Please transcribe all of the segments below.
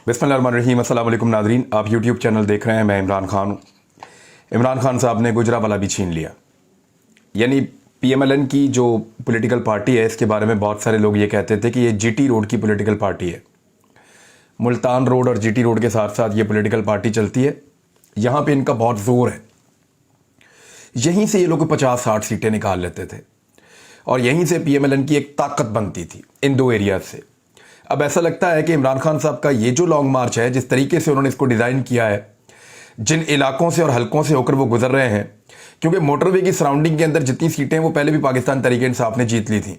बिस्मिल्लाहिर्रहमानिर्रहीम। अस्सलाम वालेकुम नाज़रीन, आप यूट्यूब चैनल देख रहे हैं। मैं इमरान खान हूँ। इमरान खान साहब ने गुजरावाला भी छीन लिया। यानी पीएमएलएन की जो पॉलिटिकल पार्टी है, इसके बारे में बहुत सारे लोग ये कहते थे कि ये जीटी रोड की पॉलिटिकल पार्टी है। मुल्तान रोड और जीटी रोड के साथ साथ ये पॉलिटिकल पार्टी चलती है। यहाँ पे इनका बहुत जोर है। यहीं से ये लोग 50-60 सीटें निकाल लेते थे और यहीं से पीएमएलएन की एक ताकत बनती थी इन दो एरियाज से। अब ऐसा लगता है कि इमरान खान साहब का ये जो लॉन्ग मार्च है, जिस तरीके से उन्होंने इसको डिज़ाइन किया है, जिन इलाकों से और हलकों से होकर वो गुजर रहे हैं, क्योंकि मोटरवे की सराउंडिंग के अंदर जितनी सीटें वो पहले भी पाकिस्तान तहरीक इंसाफ ने जीत ली थी।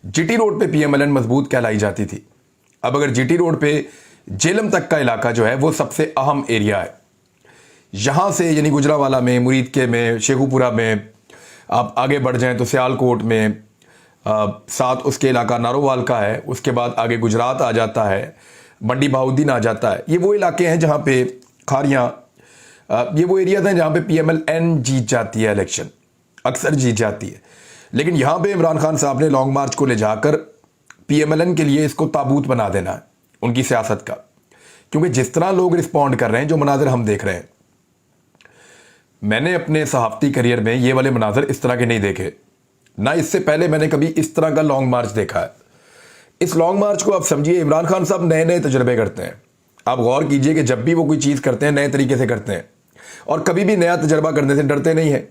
जीटी रोड पे पीएमएलएन मजबूत कहलाई जाती थी। अब अगर जीटी रोड पे जेलम तक का इलाका जो है वो सबसे अहम एरिया है। यहाँ से यानी गुजरावाला में, मुरीद के में, शेखुपुरा में, आप आगे बढ़ जाएं तो सियालकोट में, साथ उसके इलाका नारोवाल का है, उसके बाद आगे गुजरात आ जाता है, मंडी बहाउद्दीन आ जाता है। ये वो इलाके हैं जहाँ पे खारियाँ, ये वो एरियाज हैं जहाँ पे पीएमएलएन जीत जाती है, इलेक्शन अक्सर जीत जाती है। लेकिन यहाँ पे इमरान खान साहब ने लॉन्ग मार्च को ले जाकर पीएमएलएन के लिए इसको ताबूत बना देना है उनकी सियासत का। क्योंकि जिस तरह लोग रिस्पॉन्ड कर रहे हैं, जो मनाजिर हम देख रहे हैं, मैंने अपने सहाफ़ती करियर में ये वाले मनाजिर इस तरह के नहीं देखे। ना इससे पहले मैंने कभी इस तरह का लॉन्ग मार्च देखा है। इस लॉन्ग मार्च को आप समझिए, इमरान खान साहब नए नए तजुर्बे करते हैं। आप गौर कीजिए कि जब भी वो कोई चीज़ करते हैं नए तरीके से करते हैं और कभी भी नया तजर्बा करने से डरते नहीं हैं।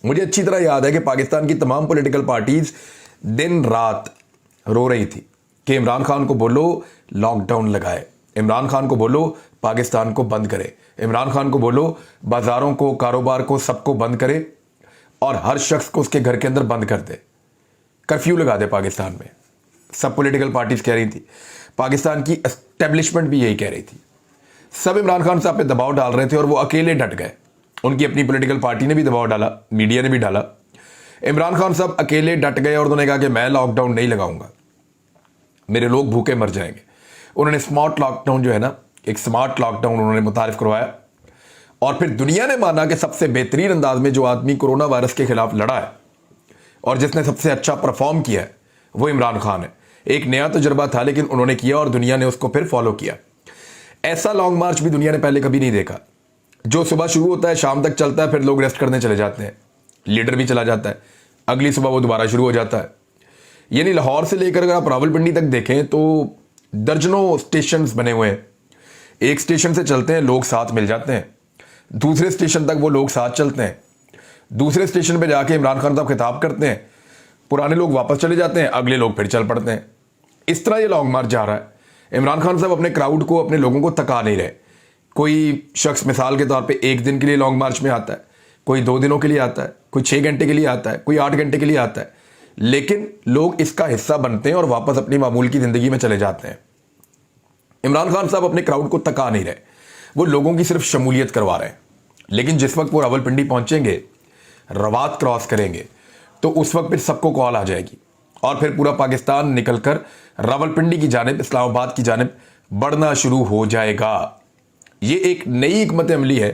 मुझे अच्छी तरह याद है कि पाकिस्तान की तमाम पॉलिटिकल पार्टीज दिन रात रो रही थी कि इमरान खान को बोलो लॉकडाउन लगाए, इमरान खान को बोलो पाकिस्तान को बंद करे, इमरान खान को बोलो बाजारों को, कारोबार को, सबको बंद करे और हर शख्स को उसके घर के अंदर बंद कर दे, कर्फ्यू लगा दे पाकिस्तान में। सब पॉलिटिकल पार्टीज कह रही थी, पाकिस्तान की एस्टेब्लिशमेंट भी यही कह रही थी। सब इमरान खान साहब पे दबाव डाल रहे थे और वो अकेले डट गए। उनकी अपनी पॉलिटिकल पार्टी ने भी दबाव डाला, मीडिया ने भी डाला। इमरान खान साहब अकेले डट गए और उन्होंने कहा कि मैं लॉकडाउन नहीं लगाऊंगा, मेरे लोग भूखे मर जाएंगे। उन्होंने स्मार्ट लॉकडाउन जो है ना, एक स्मार्ट लॉकडाउन उन्होंने मुतारिफ करवाया और फिर दुनिया ने माना कि सबसे बेहतरीन अंदाज में जो आदमी कोरोना वायरस के खिलाफ लड़ा है और जिसने सबसे अच्छा परफॉर्म किया है वो इमरान खान है। एक नया तजुर्बा था लेकिन उन्होंने किया और दुनिया ने उसको फिर फॉलो किया। ऐसा लॉन्ग मार्च भी दुनिया ने पहले कभी नहीं देखा, जो सुबह शुरू होता है शाम तक चलता है, फिर लोग रेस्ट करने चले जाते हैं, लीडर भी चला जाता है, अगली सुबह वो दोबारा शुरू हो जाता है। यानी लाहौर से लेकर अगर आप रावलपिंडी तक देखें तो दर्जनों स्टेशन बने हुए हैं। एक स्टेशन से चलते हैं, लोग साथ मिल जाते हैं, दूसरे स्टेशन तक वो लोग साथ चलते हैं, दूसरे स्टेशन पे जाके इमरान खान साहब खिताब करते हैं, पुराने लोग वापस चले जाते हैं, अगले लोग फिर चल पड़ते हैं। इस तरह ये लॉन्ग मार्च जा रहा है। इमरान खान साहब अपने क्राउड को, अपने लोगों को थका नहीं रहे। कोई शख्स मिसाल के तौर पे 1 दिन के लिए लॉन्ग मार्च में आता है, कोई 2 दिनों के लिए आता है, कोई 6 घंटे के लिए आता है, कोई 8 घंटे के लिए आता है, लेकिन लोग इसका हिस्सा बनते हैं और वापस अपनी मामूल की जिंदगी में चले जाते हैं। इमरान खान साहब अपने क्राउड को थका नहीं रहे, वो लोगों की सिर्फ शमूलियत करवा रहे हैं। लेकिन जिस वक्त वो रावलपिंडी पहुंचेंगे, रवात क्रॉस करेंगे, तो उस वक्त फिर सबको कॉल आ जाएगी और फिर पूरा पाकिस्तान निकलकर रावलपिंडी की जानिब, इस्लामाबाद की जानिब बढ़ना शुरू हो जाएगा। ये एक नई हिकमत अमली है,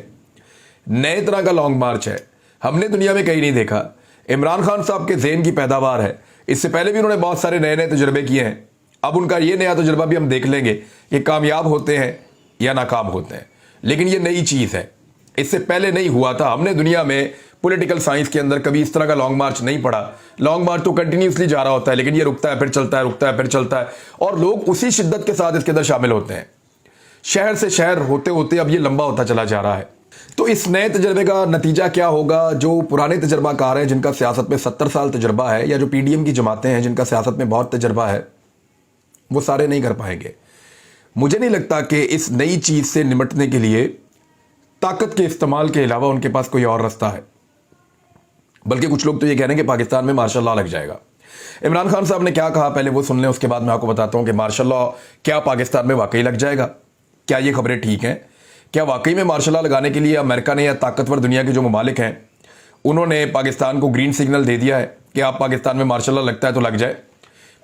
नए तरह का लॉन्ग मार्च है, हमने दुनिया में कहीं नहीं देखा। इमरान खान साहब के ज़हन की पैदावार है। इससे पहले भी उन्होंने बहुत सारे नए नए तजुर्बे किए हैं। अब उनका ये नया तजुर्बा भी हम देख लेंगे कि कामयाब होते हैं या नाकाम होते हैं। लेकिन ये नई चीज़ है, इससे पहले नहीं हुआ था। हमने दुनिया में पॉलिटिकल साइंस के अंदर कभी इस तरह का लॉन्ग मार्च नहीं पढ़ा। लॉन्ग मार्च तो कंटिन्यूसली जा रहा होता है, लेकिन ये रुकता है फिर चलता है, रुकता है फिर चलता है, और लोग उसी शिद्दत के साथ इसके अंदर शामिल होते हैं। शहर से शहर होते होते अब ये लंबा होता चला जा रहा है। तो इस नए तजर्बे का नतीजा क्या होगा? जो पुराने तजर्बाकार हैं, जिनका सियासत में 70 साल तजर्बा है, या जो पीडीएम की जमातें हैं जिनका सियासत में बहुत तजर्बा है, वो सारे नहीं कर पाएंगे। मुझे नहीं लगता कि इस नई चीज़ से निपटने के लिए ताकत के इस्तेमाल के अलावा उनके पास कोई और रास्ता है। बल्कि कुछ लोग तो ये कह रहे हैं कि पाकिस्तान में मार्शल लॉ लग जाएगा। इमरान खान साहब ने क्या कहा पहले वो सुन लें, उसके बाद मैं आपको बताता हूं कि मार्शल लॉ क्या पाकिस्तान में वाकई लग जाएगा। क्या ये खबरें ठीक हैं? क्या वाकई में मार्शल लॉ लगाने के लिए अमेरिका ने या ताकतवर दुनिया के जो ममालिक हैं उन्होंने पाकिस्तान को ग्रीन सिग्नल दे दिया है कि आप पाकिस्तान में मार्शल लॉ लगता है तो लग जाए,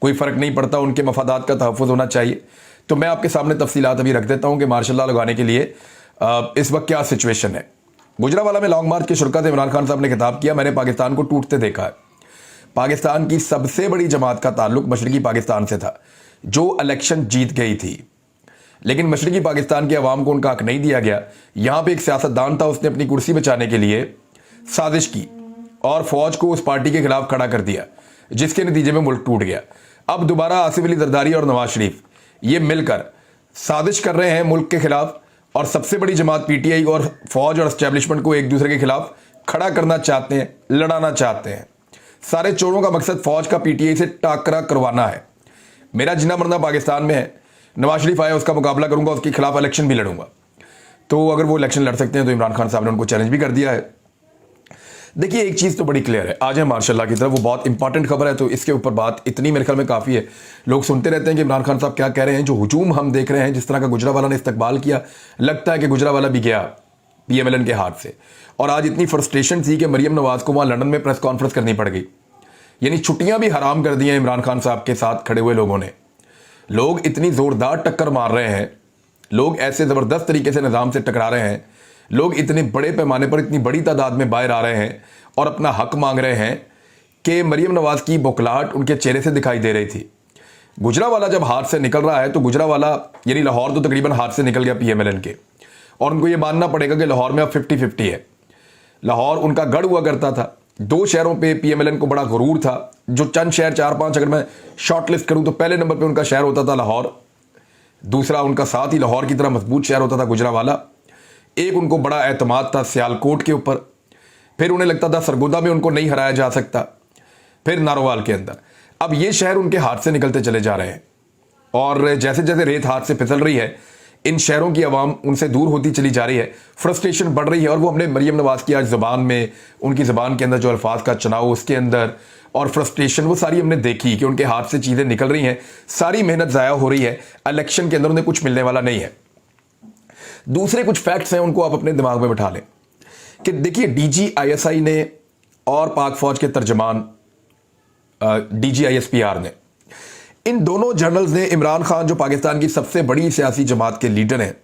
कोई फ़र्क नहीं पड़ता, उनके मफादात का तहफ़्फ़ुज़ होना चाहिए। तो मैं आपके सामने तफसीलात अभी रख देता हूं कि मार्शल लॉ लगाने के लिए इस वक्त क्या सिचुएशन है। गुजरावाला में लॉन्ग मार्च की शुरुआत इमरान खान साहब ने खिताब किया, मैंने पाकिस्तान को टूटते देखा है। पाकिस्तान की सबसे बड़ी जमात का ताल्लुक मशरकी पाकिस्तान से था, जो इलेक्शन जीत गई थी। लेकिन मशरकी पाकिस्तान के अवाम को उनका हक नहीं दिया गया। यहां पे एक सियासतदान था, उसने अपनी कुर्सी बचाने के लिए साजिश की और फौज को उस पार्टी के खिलाफ खड़ा कर दिया, जिसके नतीजे में मुल्क टूट गया। अब दोबारा आसिफ अली जरदारी और नवाज शरीफ ये मिलकर साजिश कर रहे हैं मुल्क के खिलाफ, और सबसे बड़ी जमात पीटीआई और फौज और एस्टेब्लिशमेंट को एक दूसरे के खिलाफ खड़ा करना चाहते हैं, लड़ाना चाहते हैं। सारे चोरों का मकसद फौज का पीटीआई से टाकरा करवाना है। मेरा जिना मरना पाकिस्तान में है, नवाज शरीफ आया उसका मुकाबला करूंगा, उसके खिलाफ इलेक्शन भी लड़ूंगा। तो अगर वो इलेक्शन लड़ सकते हैं तो इमरान खान साहब ने उनको चैलेंज भी कर दिया है। देखिए एक चीज़ तो बड़ी क्लियर है, आज है मार्शाल्लाह की तरफ, वो बहुत इंपॉर्टेंट खबर है, तो इसके ऊपर बात इतनी मेरे ख्याल में काफ़ी है। लोग सुनते रहते हैं कि इमरान खान साहब क्या कह रहे हैं। जो हुजूम हम देख रहे हैं, जिस तरह का गुजरावाला ने इस्तकबाल किया, लगता है कि गुजरावाला भी गया पीएमएलएन के हाथ से। और आज इतनी फ्रस्ट्रेशन थी कि मरियम नवाज को वहाँ लंदन में प्रेस कॉन्फ्रेंस करनी पड़ गई। यानी छुट्टियां भी हराम कर दी हैं इमरान खान साहब के साथ खड़े हुए लोगों ने। लोग इतनी ज़ोरदार टक्कर मार रहे हैं, लोग ऐसे ज़बरदस्त तरीके से निज़ाम से टकरा रहे हैं, लोग इतने बड़े पैमाने पर इतनी बड़ी तादाद में बाहर आ रहे हैं और अपना हक मांग रहे हैं कि मरियम नवाज की बौखलाहट उनके चेहरे से दिखाई दे रही थी। गुजरावाला जब हाथ से निकल रहा है तो गुजरावाला यानी लाहौर तो तकरीबन हाथ से निकल गया पीएमएलएन के, और उनको ये मानना पड़ेगा कि लाहौर में अब 50-50 है। लाहौर उनका गढ़ हुआ करता था, 2 शहरों पे पीएमएलएन को बड़ा गुरूर था। जो चंद शहर 4-5 अगर मैं शॉर्टलिस्ट करूं तो पहले नंबर पे उनका शहर होता था लाहौर, दूसरा उनका साथ ही लाहौर की तरह मजबूत शहर होता था गुजरावाला, एक उनको बड़ा एतमाद था सियालकोट के ऊपर, फिर उन्हें लगता था सरगोदा में उनको नहीं हराया जा सकता, फिर नारोवाल के अंदर। अब ये शहर उनके हाथ से निकलते चले जा रहे हैं, और जैसे जैसे रेत हाथ से फिसल रही है, इन शहरों की आवाम उनसे दूर होती चली जा रही है, फ्रस्ट्रेशन बढ़ रही है। और वो हमने मरियम नवाज की आज ज़बान में, उनकी ज़बान के अंदर जो अल्फाज का चुनाव उसके अंदर और फ्रस्ट्रेशन, वो सारी हमने देखी कि उनके हाथ से चीज़ें निकल रही हैं, सारी मेहनत ज़ाया हो रही है, इलेक्शन के अंदर उन्हें कुछ मिलने वाला नहीं है। दूसरे कुछ फैक्ट्स हैं, उनको आप अपने दिमाग में बिठा लें कि देखिए DGISI ने और पाक फौज के तर्जमान DGISPR ने, इन दोनों जर्नल्स ने इमरान खान जो पाकिस्तान की सबसे बड़ी सियासी जमात के लीडर हैं,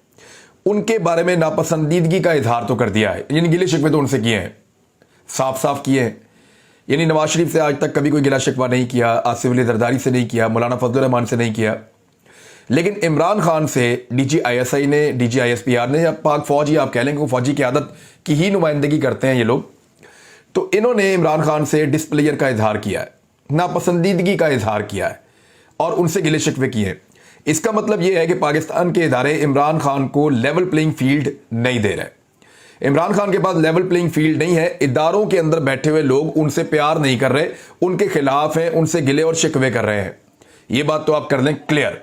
उनके बारे में नापसंदीदगी का इजहार तो कर दिया है। यानी गिले शिकवे तो उनसे किए हैं, साफ साफ किए हैं। यानी नवाज शरीफ से आज तक कभी कोई गिला शिकवा नहीं किया, आसिफ अली जरदारी से नहीं किया, मौलाना फजल रहमान से नहीं किया, लेकिन इमरान खान से DGISI ने, DGISPR ने, या पाक फौज ही आप कह लेंगे, फौजी की आदत की ही नुमाइंदगी करते हैं ये लोग, तो इन्होंने इमरान खान से डिसप्लेयर का इजहार किया है, नापसंदीदगी का इजहार किया है और उनसे गिले शिकवे किए हैं। इसका मतलब यह है कि पाकिस्तान के इदारे इमरान खान को लेवल प्लेइंग फील्ड नहीं दे रहे। इमरान खान के पास लेवल प्लेइंग फील्ड नहीं है, इदारों के अंदर बैठे हुए लोग उनसे प्यार नहीं कर रहे, उनके खिलाफ हैं, उनसे गिले और शिकवे कर रहे हैं। यह बात तो आप कर लें क्लियर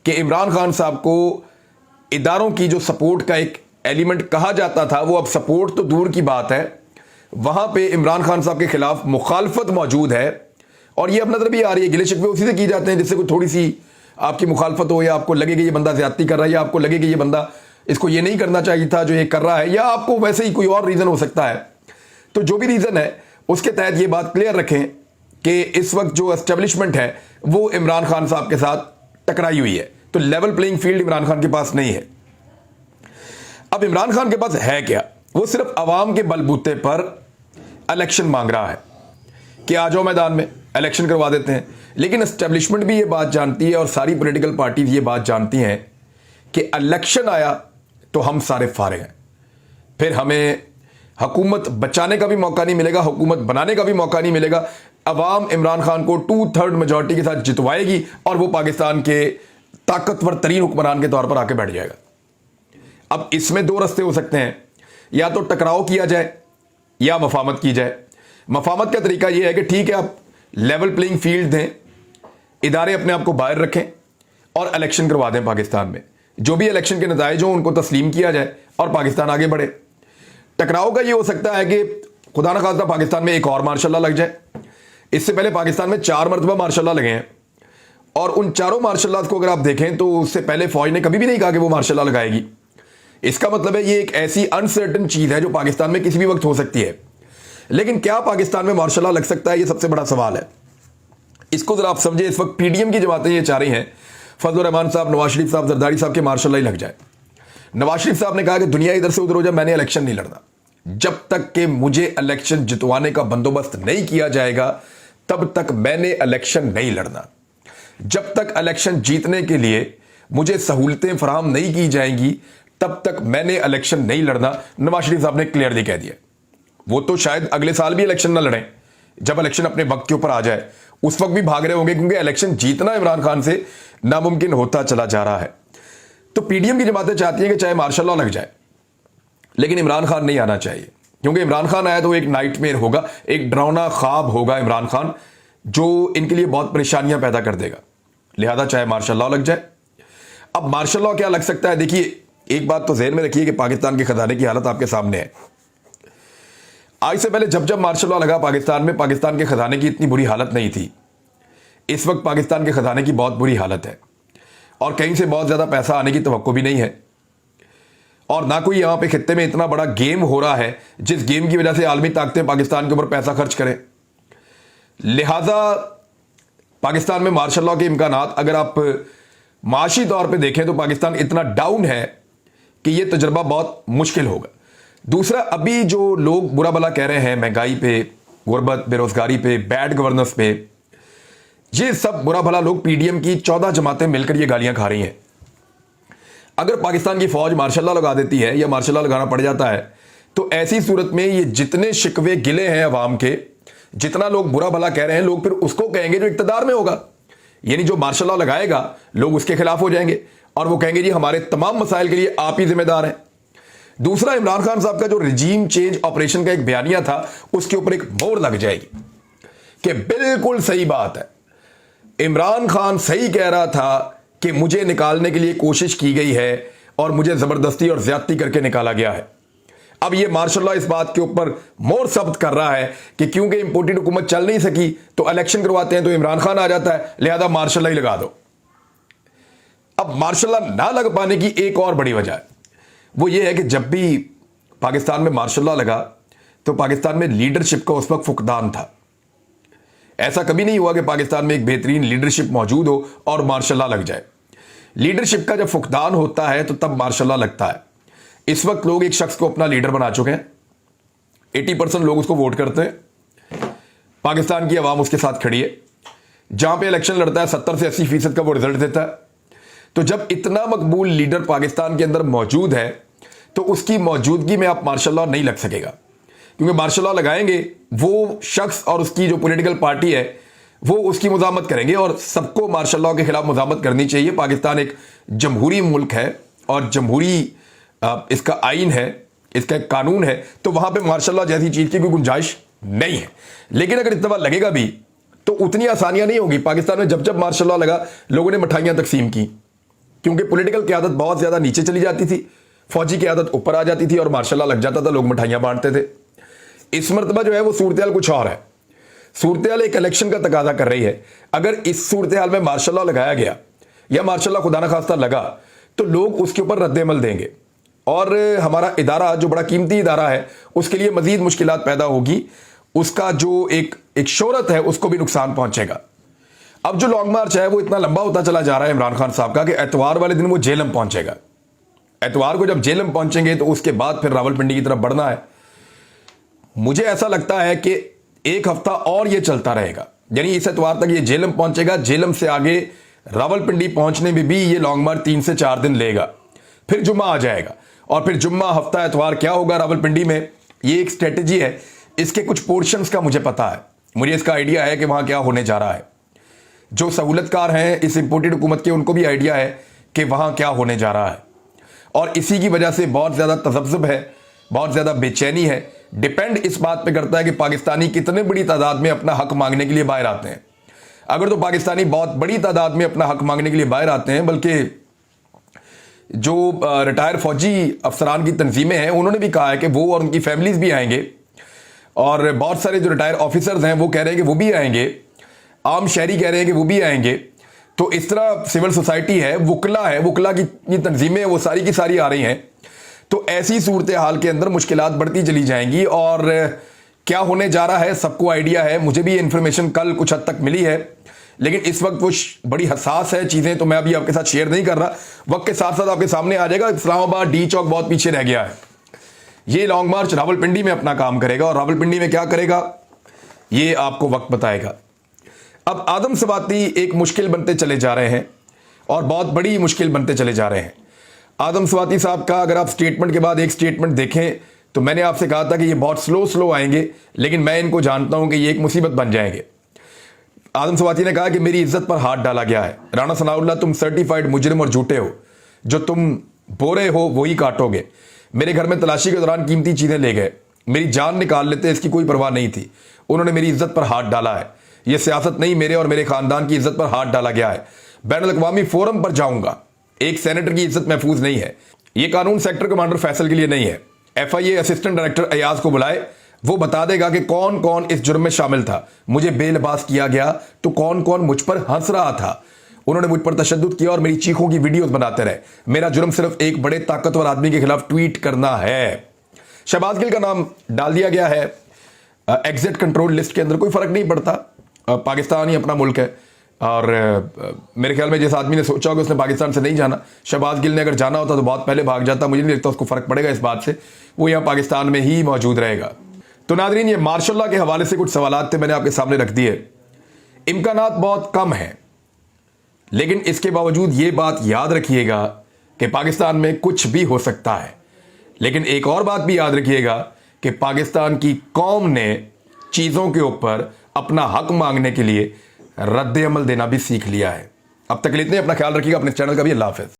कि इमरान खान साहब को इदारों की जो सपोर्ट का एक एलिमेंट कहा जाता था, वो अब सपोर्ट तो दूर की बात है, वहां पे इमरान खान साहब के खिलाफ मुखालफत मौजूद है। और ये अब नजर भी आ रही है, गिले शिकवे उसी से की जाते हैं जिससे कोई थोड़ी सी आपकी मुखालफत हो, या आपको लगे कि ये बंदा ज्यादती कर रहा है, या आपको लगे कि ये बंदा, इसको ये नहीं करना चाहिए था जो ये कर रहा है, या आपको वैसे ही कोई और रीजन हो सकता है। तो जो भी रीजन है उसके तहत ये बात क्लियर रखें कि इस वक्त जो एस्टेब्लिशमेंट है वो इमरान खान साहब के साथ टकराई हुई है, तो level playing field Imran Khan के पास नहीं है। अब इमरान खान के पास है क्या? वो सिर्फ अवाम के बलबूते पर इलेक्शन मांग रहा है कि आ जाओ मैदान में, इलेक्शन करवा देते हैं। लेकिन एस्टेब्लिशमेंट भी ये बात जानती है और सारी पॉलिटिकल पार्टीज ये बात जानती हैं कि इलेक्शन आया तो हम सारे फारिग हैं, फिर हमें हुकूमत बचाने का भी मौका नहीं मिलेगा, हुकूमत बनाने का भी मौका नहीं मिलेगा। अवाम इमरान खान को 2/3 मेजॉरिटी के साथ जितवाएगी और वो पाकिस्तान के ताकतवर तरीन हुक्मरान के तौर पर आके बैठ जाएगा। अब इसमें 2 रास्ते हो सकते हैं, या तो टकराव किया जाए या मफामत की जाए। मफामत का तरीका यह है कि ठीक है, आप लेवल प्लेइंग फील्ड दें, इदारे अपने आप को बाहर रखें और इलेक्शन करवा दें पाकिस्तान में। जो भी इलेक्शन के नतीजे हों उनको तस्लीम किया जाए और पाकिस्तान आगे बढ़े। टकराव का ये हो सकता है कि खुदा न खास्ता पाकिस्तान में एक और मार्शल लॉ लग जाए। इससे पहले पाकिस्तान में 4 मरतबा मार्शल लॉ लगे हैं, और उन चारों मार्शल लॉ को अगर आप देखें तो उससे पहले फौज ने कभी भी नहीं कहा कि वो मार्शल लॉ लगाएगी। इसका मतलब है ये एक ऐसी अनसर्टन चीज है जो पाकिस्तान में किसी भी वक्त हो सकती है। लेकिन क्या पाकिस्तान में मार्शल लॉ लग सकता है, ये सबसे बड़ा सवाल है। इसको जरा आप समझे, इस वक्त पीडीएम की जमातें ये चाह रही हैं फजल रहमान साहब, नवाज शरीफ साहब, जरदारी साहब के मार्शल लॉ ही लग जाए। नवाज शरीफ साहब ने कहा कि दुनिया इधर से उधर हो जाए, मैंने इलेक्शन नहीं लड़ना। जब तक कि मुझे इलेक्शन जितवाने का बंदोबस्त नहीं किया जाएगा तब तक मैंने इलेक्शन नहीं लड़ना। जब तक इलेक्शन जीतने के लिए मुझे सहूलतें फराहम नहीं की जाएंगी तब तक मैंने इलेक्शन नहीं लड़ना, नवाज शरीफ साहब ने क्लियरली कह दिया। वो तो शायद अगले साल भी इलेक्शन ना लड़ें, जब इलेक्शन अपने वक्त के ऊपर आ जाए उस वक्त भी भाग रहे होंगे, क्योंकि इलेक्शन जीतना इमरान खान से नामुमकिन होता चला जा रहा है। तो पीडीएम की जमातें चाहती हैं कि चाहे मार्शल लॉ लग जाए, लेकिन इमरान खान नहीं आना चाहिए, क्योंकि इमरान खान आया तो एक नाइटमेयर होगा, एक डरावना ख्वाब होगा इमरान खान, जो इनके लिए बहुत परेशानियां पैदा कर देगा। लिहाजा चाहे मार्शल लॉ लग जाए। अब मार्शल लॉ क्या लग सकता है? देखिए, एक बात तो ज़हन में रखिए कि पाकिस्तान के खजाने की हालत आपके सामने है। आज से पहले जब जब मार्शल लॉ लगा पाकिस्तान में, पाकिस्तान के खजाने की इतनी बुरी हालत नहीं थी। इस वक्त पाकिस्तान के खजाने की बहुत बुरी हालत है और कहीं से बहुत ज़्यादा पैसा आने की तवक्को भी नहीं है, और ना कोई यहाँ पे खित्ते में इतना बड़ा गेम हो रहा है जिस गेम की वजह से आलमी ताकतें पाकिस्तान के ऊपर पैसा खर्च करें। लिहाजा पाकिस्तान में मार्शल लॉ के इम्कानात अगर आप माशी तौर पे देखें तो पाकिस्तान इतना डाउन है कि यह तजर्बा बहुत मुश्किल होगा। दूसरा, अभी जो लोग बुरा भला कह रहे हैं महंगाई पे, गुर्बत, बेरोजगारी पे, बैड गवर्नेंस पे, ये सब बुरा भला लोग पीडीएम की 14 जमातें मिलकर ये गालियां खा रही हैं। अगर पाकिस्तान की फौज मार्शल लॉ लगा देती है या मार्शल लॉ लगाना पड़ जाता है तो ऐसी सूरत में ये जितने शिकवे गिले हैं अवाम के, जितना लोग बुरा भला कह रहे हैं, लोग फिर उसको कहेंगे जो इक्तदार में होगा। यानी जो मार्शल लॉ लगाएगा लोग उसके खिलाफ हो जाएंगे और वो कहेंगे जी हमारे तमाम मसाइल के लिए आप ही जिम्मेदार हैं। दूसरा, इमरान खान साहब का जो रिजीम चेंज ऑपरेशन का एक बयानिया था उसके ऊपर एक मोहर लग जाएगी कि बिल्कुल सही बात है, इमरान खान सही कह रहा था कि मुझे निकालने के लिए कोशिश की गई है और मुझे जबरदस्ती और ज्यादती करके निकाला गया है। अब ये मार्शल लॉ इस बात के ऊपर मोहर सब्त कर रहा है कि क्योंकि इंपोर्टेड हुकूमत चल नहीं सकी तो इलेक्शन करवाते हैं तो इमरान खान आ जाता है, लिहाजा मार्शल लॉ ही लगा दो। अब मार्शल लॉ ना लग पाने की एक और बड़ी वजह है, वो ये है कि जब भी पाकिस्तान में मार्शल लॉ लगा तो पाकिस्तान में लीडरशिप का उस वक्त फुकदान था। ऐसा कभी नहीं हुआ कि पाकिस्तान में एक बेहतरीन लीडरशिप मौजूद हो और मार्शल लॉ लग जाए। लीडरशिप का जब फुकदान होता है तो तब मार्शल लॉ लगता है। इस वक्त लोग एक शख्स को अपना लीडर बना चुके हैं, 80% लोग उसको वोट करते हैं, पाकिस्तान की आवाम उसके साथ खड़ी है, जहां पे इलेक्शन लड़ता है 70 से 80% का वो रिजल्ट देता है। तो जब इतना मकबूल लीडर पाकिस्तान के अंदर मौजूद है तो उसकी मौजूदगी में आप मार्शल लॉ नहीं लग सकेगा, क्योंकि मार्शल लॉ लगाएंगे वो शख्स और उसकी जो पॉलिटिकल पार्टी है वो उसकी मुजामत करेंगे, और सबको मार्शल लॉ के खिलाफ मुजामत करनी चाहिए। पाकिस्तान एक जमहूरी मुल्क है और जमहूरी इसका आइन है, इसका एक कानून है, तो वहां पे मार्शल लॉ जैसी चीज की कोई गुंजाइश नहीं है। लेकिन अगर इतना लगेगा भी तो उतनी आसानियां नहीं होगी। पाकिस्तान में जब जब मार्शल लॉ लगा लोगों ने मिठाइयां तकसीम की, क्योंकि पॉलिटिकल क़यादत बहुत ज्यादा नीचे चली जाती थी, फौजी क़यादत ऊपर आ जाती थी और मार्शल लॉ लग जाता था, लोग मिठाइयां बांटते थे। इस मरतबा जो है वो सूरत कुछ और है। सूरत एक इलेक्शन का तकाजा कर रही है। अगर इस सूरत हाल में मार्शल लॉ लगाया गया या मार्शल लॉ खुदा न खास्ता लगा तो लोग उसके ऊपर रद्द-ए-अमल देंगे और हमारा इदारा जो बड़ा कीमती इदारा है उसके लिए मजीद मुश्किलात पैदा होगी, उसका जो एक शोहरत है उसको भी नुकसान पहुंचेगा। अब जो लॉन्ग मार्च है वो इतना लंबा होता चला जा रहा है इमरान खान साहब का कि एतवार वाले दिन वो जेलम पहुंचेगा। एतवार को जब जेलम पहुंचेंगे तो उसके बाद फिर रावलपिंडी की तरफ बढ़ना है। मुझे ऐसा लगता है कि एक हफ्ता और ये चलता रहेगा, यानी इस एतवार तक ये जेलम पहुंचेगा। जेलम से आगे रावलपिंडी पहुंचने में भी ये लॉन्ग मार्च 3 से 4 दिन लेगा, फिर जुम्मा आ जाएगा और फिर जुम्मा हफ्ता एतवार क्या होगा रावलपिंडी में, ये एक स्ट्रेटेजी है। इसके कुछ पोर्शंस का मुझे पता है, मुझे इसका आइडिया है कि वहां क्या होने जा रहा है। जो सहूलतकार हैं इस इंपोर्टेड हुकूमत के, उनको भी आइडिया है कि वहां क्या होने जा रहा है, और इसी की वजह से बहुत ज्यादा तजब्जुब है, बहुत ज्यादा बेचैनी है। डिपेंड इस बात पे करता है कि पाकिस्तानी कितने बड़ी तादाद में अपना हक मांगने के लिए बाहर आते हैं। अगर तो पाकिस्तानी बहुत बड़ी तादाद में अपना हक मांगने के लिए बाहर आते हैं, बल्कि जो रिटायर फौजी अफसरान की तंजीमें हैं उन्होंने भी कहा है कि वो और उनकी फैमिलीज भी आएंगे, और बहुत सारे जो रिटायर ऑफिसर्स हैं वो कह रहे हैं कि वो भी आएंगे, आम शहरी कह रहे हैं कि वो भी आएंगे। तो इस तरह सिविल सोसाइटी है, वुकला है, वुकला की तंजीमें वो सारी की सारी आ रही हैं। तो ऐसी सूरत हाल के अंदर मुश्किलात बढ़ती चली जाएंगी, और क्या होने जा रहा है सबको आइडिया है। मुझे भी इन्फॉर्मेशन कल कुछ हद तक मिली है, लेकिन इस वक्त वो बड़ी हसास है चीज़ें, तो मैं अभी आपके साथ शेयर नहीं कर रहा। वक्त के साथ साथ आपके सामने आ जाएगा। इस्लामाबाद डी चौक बहुत पीछे रह गया है। ये लॉन्ग मार्च रावलपिंडी में अपना काम करेगा, और रावलपिंडी में क्या करेगा ये आपको वक्त बताएगा। अब आदम सवाती एक मुश्किल बनते चले जा रहे हैं, और बहुत बड़ी मुश्किल बनते चले जा रहे हैं। आदम स्वाति साहब का अगर आप स्टेटमेंट के बाद एक स्टेटमेंट देखें तो मैंने आपसे कहा था कि ये बहुत स्लो आएंगे, लेकिन मैं इनको जानता हूं कि ये एक मुसीबत बन जाएंगे। आदम स्वाति ने कहा कि मेरी इज्जत पर हाथ डाला गया है। राणा सनाउल्लाह, तुम सर्टिफाइड मुजरिम और झूठे हो, जो तुम बो रहे हो वही काटोगे। मेरे घर में तलाशी के दौरान कीमती चीजें ले गए, मेरी जान निकाल लेते, इसकी कोई परवाह नहीं थी। उन्होंने मेरी इज्जत पर हाथ डाला है। यह सियासत नहीं, मेरे और मेरे खानदान की इज्जत पर हाथ डाला गया है। बैनुल अक़वामी फोरम पर जाऊंगा, एक सेनेटर की इज्जत महफूज नहीं है। यह कानून सेक्टर कमांडर फैसल के लिए नहीं है। FIA असिस्टेंट डायरेक्टर अयाज को बुलाए, वो बता देगा कि कौन कौन इस जुर्म में शामिल था। मुझे बेलबास किया गया तो कौन कौन मुझ पर हंस रहा था। उन्होंने मुझ पर तशद्दुद किया और मेरी चीखों की वीडियोस बनाते रहे। मेरा जुर्म सिर्फ एक बड़े ताकतवर आदमी के खिलाफ ट्वीट करना है। शहबाज गिल का नाम डाल दिया गया है एग्जिट कंट्रोल लिस्ट के अंदर। कोई फर्क नहीं पड़ता, पाकिस्तान ही अपना मुल्क है। और मेरे ख्याल में जिस आदमी ने सोचा होगा उसने पाकिस्तान से नहीं जाना। शहबाज गिल ने अगर जाना होता तो बहुत पहले भाग जाता। मुझे नहीं लगता उसको फर्क पड़ेगा इस बात से, वो यहाँ पाकिस्तान में ही मौजूद रहेगा। तो नादरीन, ये मार्शल लॉ के हवाले से कुछ सवालात थे, मैंने आपके सामने रख दिए। इम्कानात बहुत कम है, लेकिन इसके बावजूद ये बात याद रखिएगा कि पाकिस्तान में कुछ भी हो सकता है। लेकिन एक और बात भी याद रखिएगा कि पाकिस्तान की कौम ने चीज़ों के ऊपर अपना हक मांगने के लिए रद्द अमल देना भी सीख लिया है। अब तक के लिए इतने, अपना ख्याल रखिएगा, अपने चैनल का भी। अल्लाह हाफ़िज़।